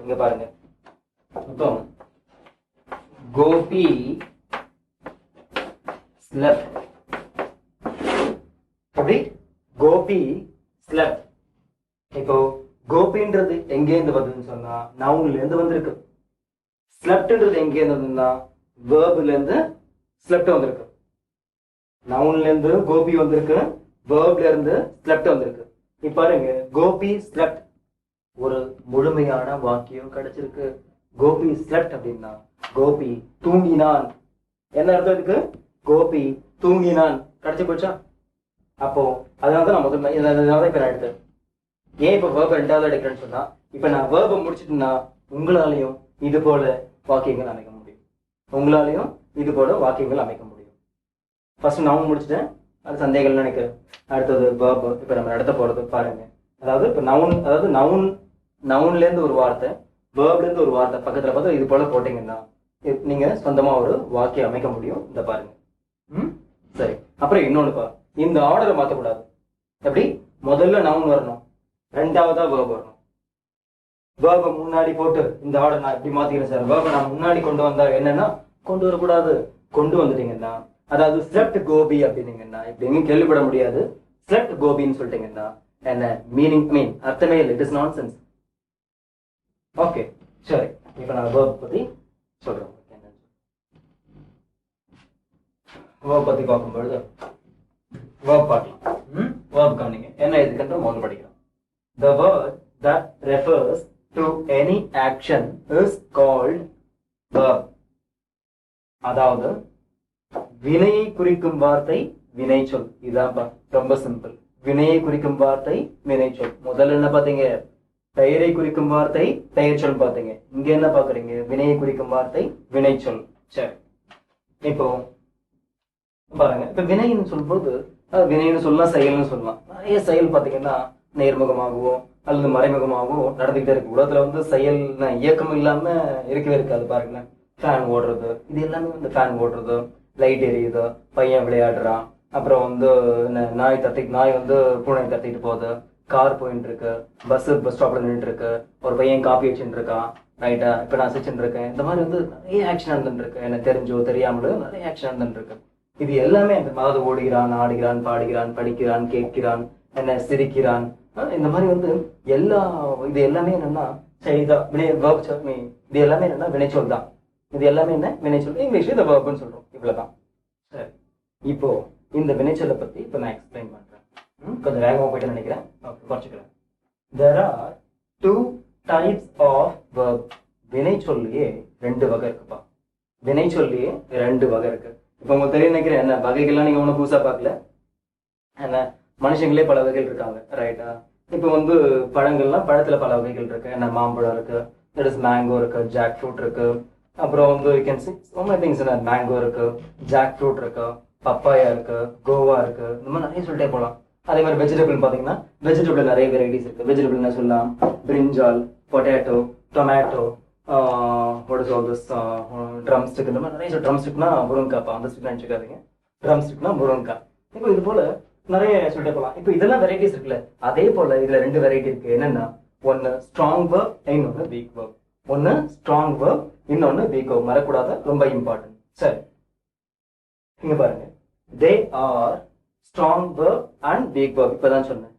இங்க பாருங்க. இப்போ கோபி slept. எப்படி? கோபி slept. இப்போ கோபின்றது எங்க இருந்து வந்ததுன்னு சொன்னா நவுன்ல இருந்து வந்திருக்கு. ஸ்லெப்ட்ன்றது எங்க இருந்து வந்ததுன்னா வேர்ப்ல இருந்து ஸ்லெப்ட் வந்திருக்கு. நவுன்ல இருந்து கோபி வந்திருக்கு, வேர்ப்ல இருந்து ஸ்லெப்ட் வந்திருக்கு. இப்ப பாருங்க, கோபி ஸ்லெப்ட் ஒரு முழுமையான வாக்கியம் கிடைச்சிருக்கு. கோபி ஸ்லெப்ட் அப்படின்னா கோபி தூங்கினான். என்ன அர்த்தம் இருக்கு? கோபி தூங்கினான் கிடைச்சு போச்சா? அப்போ அதனாலதான் நான் முதல்ல இப்ப நான் எடுத்தேன். ஏன் இப்ப வேர்ப ரெண்டாவது எடுக்கிறேன்னு சொன்னா, இப்ப நான் வேர்ப முடிச்சுட்டேன்னா உங்களாலையும் இது போல வாக்கியங்கள் அமைக்க முடியும். உங்களாலையும் இது போல வாக்கியங்கள் அமைக்க முடியும். ஃபர்ஸ்ட் நான் முடிச்சுட்டேன், அது சந்தேகங்கள் நினைக்கிறேன். அடுத்தது வேர்ப இப்ப நம்ம நடத்த போறது பாருங்க. அதாவது இப்ப நவுன், அதாவது நவுன்ல இருந்து ஒரு வார்த்தை, வேர்ப்ல இருந்து ஒரு வார்த்தை பக்கத்துல பார்த்து இது போல போட்டீங்கன்னா நீங்க சொந்தமா ஒரு வாக்கியம் அமைக்க முடியும். இந்த பாருங்க. சரி, அப்புறம் இன்னொன்னுப்பா, இந்த ஆர்டரை மாத்தக்கூடாது. எப்படி? முதல்ல நவுன் வரணும், ரெண்டாவதா வேர்ப் வரணும். வேர்ப முன்னாடி போட்டு இந்த ஆர்டர் நான் எப்படி மாத்திக்கிறேன் சார், வேர்ப நான் முன்னாடி கொண்டு வந்தா என்னன்னா கொண்டு வரக்கூடாது. கொண்டு வந்துட்டீங்கன்னா, அதாவது ஸ்லெப்ட் கோபி அப்படின்னீங்கன்னா இப்படி எங்கேயும் கேள்விப்பட முடியாது. ஸ்லெப்ட் கோபின்னு சொல்லிட்டீங்கன்னா என்ன மீனிங், அர்த்தமே இல்லை. It is nonsense. ஓகே, சரி. இப்ப நான் வேர்ப் பத்தி சொல்றேன். வேர்ப் பத்தி பார்க்கும்பொழுது வேர்ப் பார்க்கலாம். வேர்ப் கவனிங்க, என்ன இதுக்குன்ற முதல்ல படிக்கிறோம். The word that refers to any action is called verb. அதாவது வினையை குறிக்கும் வார்த்தை வினைச்சொல். இதான்ப்பா, ரொம்ப சிம்பிள். வினையை குறிக்கும் வார்த்தை வினைச்சொல். முதல்ல என்ன பாத்தீங்க? பெயரை குறிக்கும் வார்த்தை பெயர்ச்சொல் பாத்தீங்க. இங்க என்ன பாக்குறீங்க? வினையை குறிக்கும் வார்த்தை வினைச்சொல். சரி, இப்போ பாருங்க. இப்ப வினைன்னு சொல்லும்போது வினைன்னு சொல்லலாம், செயல்னு சொல்லலாம். நிறைய செயல் பாத்தீங்கன்னா நேர்முகமாகவோ அல்லது மறைமுகமாகவோ நடந்துகிட்டே இருக்கு. உலகத்துல செயல் இயக்கம் இல்லாம இருக்கவே இருக்காது. பாருங்களேன், ஃபேன் ஓடுறது, இது எல்லாமே ஃபேன் ஓடுறது, லைட் எரியுது, பையன் விளையாடுறான், அப்புறம் நாய் பூனை தட்டிட்டு போகுது, கார் போயிட்டு இருக்கு, பஸ் ஸ்டாப்ல நின்றுட்டு இருக்கு, ஒரு பையன் காப்பி வச்சுட்டு இருக்கான், ரைட்டா? இப்ப நான் சிரிச்சுட்டு இருக்கேன். இந்த மாதிரி நிறைய ஆக்ஷன் நடந்துட்டு இருக்கு. எனக்கு தெரிஞ்சோ தெரியாமலோ நிறைய ஆக்ஷன் நடந்துட்டு இருக்கு. இது எல்லாமே அதாவது ஓடுகிறான், ஆடுகிறான், பாடுகிறான், படிக்கிறான், கேட்கிறான், என்ன சிரிக்கிறான், இந்த மாதிரி இது எல்லாமே என்னன்னா செய்தா வினை வேர்ப். இது எல்லாமே என்னன்னா வினைச்சொல் தான். இது எல்லாமே என்ன வினைச்சொல். இங்கிலீஷ்ல இந்த வேர்ப்னு சொல்றோம். இவ்வளவுதான். சரி, இப்போ இந்த வினைச்சொல்லை பத்தி இப்ப நான் எக்ஸ்பிளைன் பண்றேன். கொஞ்சம் வேகமா போயிட்டு நினைக்கிறேன், குறைச்சிக்கிறேன். There are two types of verb. வினைச்சொல்லியே ரெண்டு வகை இருக்குப்பா. வினைச்சொல்லியே ரெண்டு வகை இருக்கு. இப்ப உங்களுக்கு தெரிய நினைக்கிறேன், என்ன வகைகள்லாம் நீங்க ஒண்ணு புதுசா பார்க்கல. என்ன மனுஷங்களே பல வகைகள் இருக்காங்க, ரைட்டா? இப்ப பழங்கள்லாம் பழத்துல பல வகைகள் இருக்கு. என்ன மாம்பழம் இருக்கு, மேங்கோ இருக்கு, ஜாக் ஃப்ரூட் இருக்கு, அப்புறம் மேங்கோ இருக்கு, ஜாக் ஃப்ரூட் இருக்கு, பப்பாயா இருக்கு, கோவா இருக்கு, இந்த மாதிரி நிறைய சொல்லிட்டே போகலாம். அதே மாதிரி வெஜிடபிள் பாத்தீங்கன்னா வெஜிடபிள் நிறைய வெரைட்டிஸ் இருக்கு. வெஜிடபிள் என்ன சொல்லலாம்? பிரிஞ்சால், பொட்டேட்டோ, டொமேட்டோ, ட்ரம் ஸ்டிக், இந்த மாதிரி நிறைய. ட்ரம் ஸ்டிக்னா முருங்காப்பா, அந்த ஸ்டிக் நினைச்சுக்காதீங்க. ட்ரம் ஸ்டிக்னா முருங்கா. இப்போ இது போல நிறைய சொல்லிட்டு போகலாம். இப்போ இதெல்லாம் வெரைட்டிஸ் இருக்குல்ல, அதே போல இதுல ரெண்டு வெரைட்டி இருக்கு. என்னன்னா, ஒன்னு ஸ்ட்ராங் வேர்ப், இன்னொன்னு வீக் வேர்ப். ஒன்னு ஸ்ட்ராங் வேர்ப், இன்னொன்னு வீக் வேர்ப். மறக்கூடாத, ரொம்ப இம்பார்ட்டன்ட். சரி, இங்க பாருங்க. They are strong verb and week verb. இப்பதான் சொன்னேன்,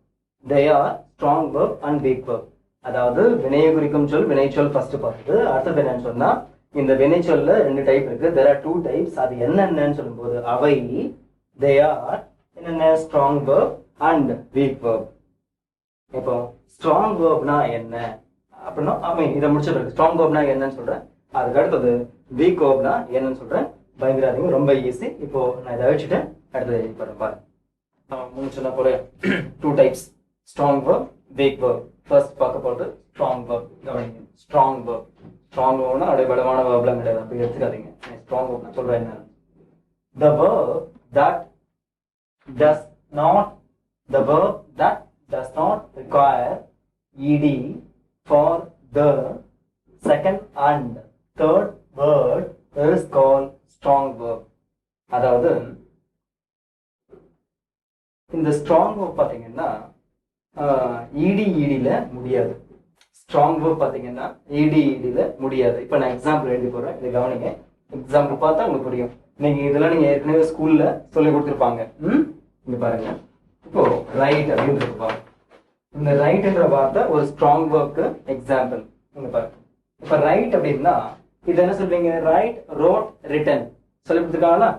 they are strong verb and week verb. அதாவது வினையை குறிக்கும் சொல் வினைச்சொல் ஃபர்ஸ்ட் பார்த்தது. அடுத்தது என்னன்னு சொன்னா, இந்த வினைச்சொல்ல ரெண்டு டைப் இருக்கு. there are two types. அது என்னென்னு சொல்லும் போது அவை they are என்னென்ன? Strong verb and week verb. இப்போ ஸ்ட்ராங் வேர்ப்னா என்ன அப்படின்னா, இதை முடிச்ச பிறகு ஸ்ட்ராங் வேர்ப்னா என்னன்னு சொல்றேன். அதுக்கு அடுத்தது வீக் வேர்ப்னா என்னன்னு சொல்றேன். பயங்கராதீங்க, ரொம்ப ஈஸி. இப்போ நான் இதை வச்சுட்டேன், அடுத்தது பாருங்க. சொன்ன போல two types, strong verb, weak verb. First பார்க்க போறது ஸ்ட்ராங் வேர்ப். கவனிங்க, ஸ்ட்ராங் வேர்ப். ஸ்ட்ராங் வேர்ப்னா அப்படியே பலமான வேர்ப்லாம் கிடையாது, அப்படி எடுத்துக்காதீங்க. ஸ்ட்ராங் வேர்ப் சொல்றேன் என்ன. The verb that does not require ed for the second and third word is called strong verb. அதாவது இந்த ஸ்ட்ராங் வேர்ப் பாத்தீங்கன்னா ed ல முடியாது. ஸ்ட்ராங் வேர்ப் பாத்தீங்கன்னா ed முடியாது. இப்ப நான் எக்ஸாம்பிள் எழுதி போடுறேன், இதை கவனிங்க. எக்ஸாம்பிள் பார்த்தா உங்களுக்கு புரியும். இதெல்லாம் நீங்க ஏற்கனவே ஸ்கூல்ல சொல்லி கொடுத்துருப்பாங்க. இங்க பாருங்க, இப்போ ரைட் அப்படின்னு இருப்பாங்க. இந்த ரைட்ன்ற வார்த்தை ஒரு ஸ்ட்ராங் வேர்ப்க்கு எக்ஸாம்பிள். இங்க பாருங்க, இப்ப ரைட் அப்படின்னா இது என்ன சொல்றீங்க? ரைட், ரோட், ரிட்டன் சொல்லி கொடுத்துருக்காங்களா?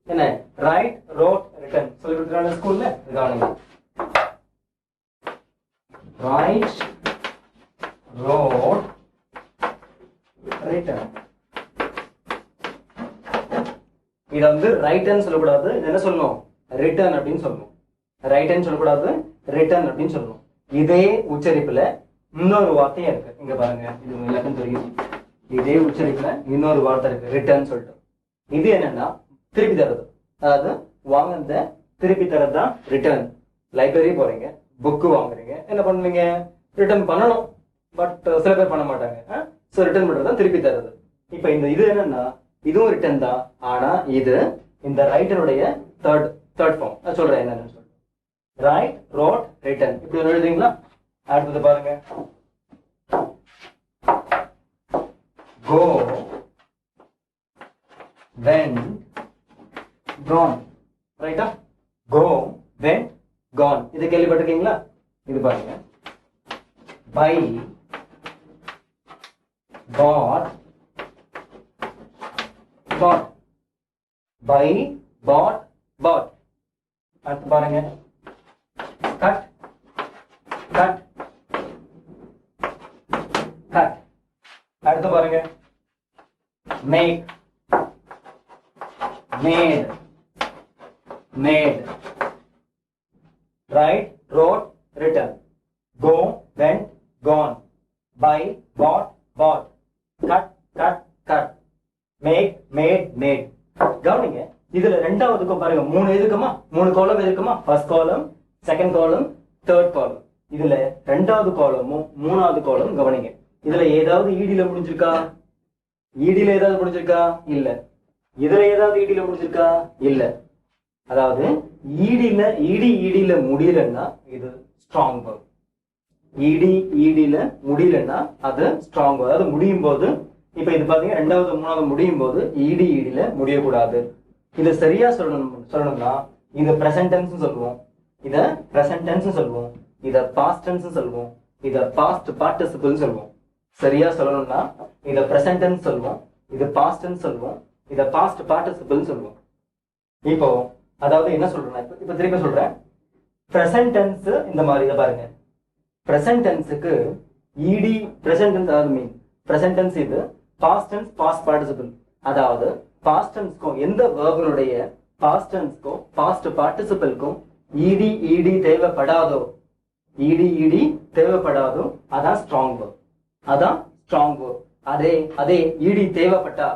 என்ன ரைட், ரோட், ரிட்டன் சொல்லி கொடுத்துருக்காங்க ஸ்கூல்ல. கவனிங்க, ரைட், ரோட், ரிட்டன். இத வந்து ரைட்டன் சொல்லக்கூடாது, இது என்ன சொல்லணும்? ரிட்டன் அப்படின்னு சொல்லணும். ரைட்டன் சொல்லக்கூடாது, ரிட்டன் அப்படின்னு சொல்லணும். இதே உச்சரிப்புல இன்னொரு வார்த்தையும் இருக்கு. இங்க பாருங்க, இது எல்லாருக்கும் தெரியும். இதே உச்சரிப்புல இன்னொரு வார்த்தை இருக்கு, ரிட்டர்ன் சொல்லிட்டு. இது என்னன்னா திருப்பி தரது. அதாவது வாங்க திருப்பி தரது தான் ரிட்டர்ன். லைப்ரரி போறீங்க, புக்கு வாங்குறீங்க, என்ன பண்ணுவீங்க? ரிட்டர்ன் பண்ணணும். பட் சில பேர் பண்ண மாட்டாங்க. சோ ரிட்டர்ன் பண்றது தான் திருப்பி தரது. இப்ப இந்த இது என்னன்னா இதுவும் ரிட்டர்ன் தான். ஆனா இது இந்த ரைட்டனுடைய தேர்ட் ஃபார்ம். நான் சொல்றேன் என்னன்னு சொல்றேன். ரைட், ரோட், ரிட்டர்ன் இப்படி ஒன்று எழுதுறீங்களா? அடுத்தது பாருங்க, go, went, gone. ரைட்டா? go, went, gone. இது கேள்விப்பட்டிருக்கீங்களா? இது பாருங்க, buy, bought, bought. buy, bought, bought. அடுத்து பாருங்க, cut, cut, cut. அடுத்து பாருங்க, make, made, made. write, wrote, written. go, went, gone. buy, bought, bought. cut, cut, cut. make, made, made. கவனிங்க, இதுல ரெண்டாவதுக்கும் பாருங்க, 3 எதுக்குமா? 3 காலம் எதுக்குமா? First column, second column, third காலம். இதுல ரெண்டாவது காலமும் மூணாவது காலம் கவனிங்க. இதுல ஏதாவது ஈடில முடிஞ்சிருக்கா? ஈடில ஏதாவது முடிஞ்சிருக்கா? இல்ல. இதுல ஏதாவது ஈடில முடிஞ்சிருக்கா? இல்ல. அதாவது ஈடில முடியலன்னா இது ஸ்ட்ராங் வேர்ப். ஈடில முடியலன்னா அது ஸ்ட்ராங் வேர்ப். அதாவது முடியும் போது, இப்ப இது பாத்தீங்க, ரெண்டாவது மூணாவது முடியும் போது ஈடில முடியக்கூடாது. இதை சரியா சொல்லணும்னா இத பிரசன்ட் டென்ஸ் சொல்லுவோம், இத பிரசன்ட் டென்ஸ் சொல்லுவோம், இத பாஸ்ட் டென்ஸ் சொல்லுவோம், இத பாஸ்ட் பார்ட்டிசிபிள் சொல்லுவோம். சரியா சொல்லணும்னா இத பிரசன்ட் டென்ஸ் சொல்லுவோம், இது பாஸ்ட் டென்ஸ் சொல்லுவோம், இத பாஸ்ட் பார்ட்டிசிபிள் சொல்லுவோம். இப்போ அதாவது என்ன சொல்றேன்னா, இப்ப திருப்பி சொல்றேன். பிரசன்ட் டென்ஸ் இந்த மாதிரி இத பாருங்க. பிரசன்ட் டென்ஸ்க்கு ஈடி பிரசன்ட் டென்ஸ், அதாவது மீன் பிரசன்ட் டென்ஸ் இது, பாஸ்ட் டென்ஸ் பாஸ்ட் பார்ட்டிசிபிள். அதாவது பாஸ்ட் டென்ஸ்க்கும் எந்த வேர்பனுடைய பாஸ்ட் டென்ஸ்க்கும் பாஸ்ட் பார்ட்டிசிபிள்க்கும் ஈடி தேவைப்படாதோ, ஈடி தேவைப்படாதோ அதான் ஸ்ட்ராங் வேர்ப். அதான் ஸ்ட்ராங் வேர்ப். அதே ஈடி தேவைப்பட்டா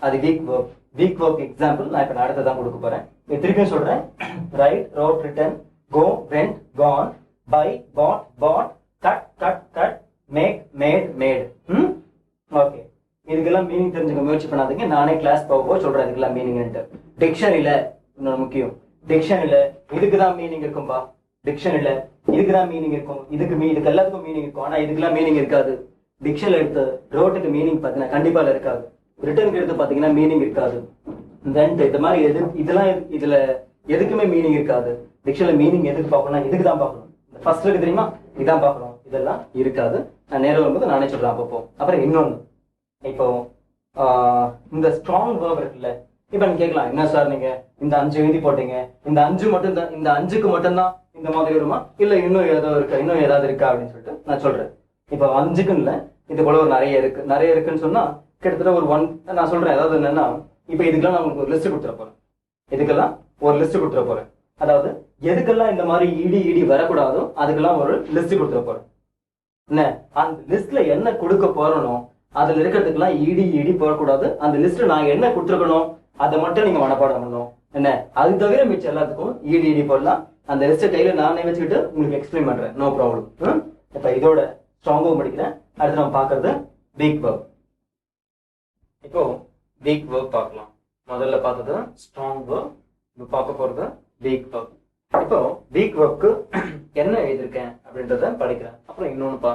அது weak verb. Weak verb example நான் இப்ப அடுத்ததான் கொடுக்க போறேன். திருப்பியும் சொல்றேன். Write, wrote, written, go, went, gone, buy, bought, cut, cut, make, made. Okay, இதுக்கெல்லாம் மீனிங் தெரிஞ்சுக்க முயற்சி பண்ணாதீங்க. நானே கிளாஸ் போக சொல்றேன் இதுக்கெல்லாம் மீனிங். டிக்ஷனரியில இன்னொரு முக்கியம், டிக்ஷனரியில இதுக்குதான் மீனிங் இருக்கும்பா. டிக்ஷனரியில இதுக்குதான் மீனிங் இருக்கும், இதுக்கு எல்லாத்துக்கும் மீனிங் இருக்கும். ஆனா இதுக்கெல்லாம் மீனிங் இருக்காது. டிக்ஷனரி எடுத்து ரோட்டுக்கு மீனிங் பாத்தீங்கன்னா கண்டிப்பா இருக்காது. ரிட்டர்னுக்கு எடுத்து பாத்தீங்கன்னா மீனிங் இருக்காது. இந்த மாதிரி இதெல்லாம் இதுல எதுக்குமே மீனிங் இருக்காது. டிக்ஷனரி மீனிங் எதுக்கு பார்க்கணும்? இதுக்கு தான் பார்க்கணும். ஃபர்ஸ்ட் இருக்கு தெரியுமா, இதான் பார்க்கணும். இதெல்லாம் இருக்காது. நான் நேரம் வரும்போது நானே சொல்றேன் அப்பப்போ. அப்புறம் இன்னொன்னு, இப்போ இந்த ஸ்ட்ராங் வேர்ப் இருக்குல்ல, இப்ப நீங்க கேட்கலாம், என்ன சார் நீங்க இந்த 5 எழுதி போட்டீங்க, இந்த 5 மட்டும் தான், இந்த 5க்கு மட்டும்தான் இந்த மாதிரி வருமா, இல்ல இன்னும் ஏதாவது இருக்கா அப்படின்னு சொல்லிட்டு நான் சொல்றேன். இப்ப 5க்குன்னு இல்ல, இது போல ஒரு நிறைய இருக்குன்னு சொன்னா கிட்டத்தட்ட ஒரு 1 நான் சொல்றேன். அதாவது என்னன்னா, இப்ப இதுக்கெல்லாம் நான் உங்களுக்கு ஒரு லிஸ்ட் கொடுத்துட போறேன். அதாவது எதுக்கெல்லாம் இந்த மாதிரி ஈடி வரக்கூடாதோ அதுக்கெல்லாம் ஒரு லிஸ்ட் கொடுத்துட போறேன். என்ன அந்த லிஸ்ட்ல என்ன கொடுக்க போறனோ அதுல இருக்கிறதுக்கெல்லாம் ஈடி போடக்கூடாது. அந்த லிஸ்ட் நான் என்ன கொடுத்துருக்கணும் அதை மட்டும் நீங்க மனப்பாடம் பண்ணணும். என்ன அது தவிர மிச்சம் எல்லாத்துக்கும் ஈடி போடலாம். அந்த லிஸ்ட் கையில நானே வச்சுக்கிட்டு உங்களுக்கு எக்ஸ்பிளைன் பண்றேன், நோ ப்ராப்ளம். இப்ப இதோட ஸ்ட்ராங்கும் படிக்கிறேன். அடுத்து நம்ம பாக்குறது வீக் வேர்ப். இப்போ வீக் வேர்ப் பார்க்கலாம். முதல்ல பார்த்தது ஸ்ட்ராங் வேர்ப், இப்போ பார்க்க போறது வீக் வேர்ப். இப்போ வீக் ஒர்க்கு என்ன எழுதியிருக்கேன் அப்படின்றத படிக்கிறேன். அப்புறம் இன்னொன்னுப்பா,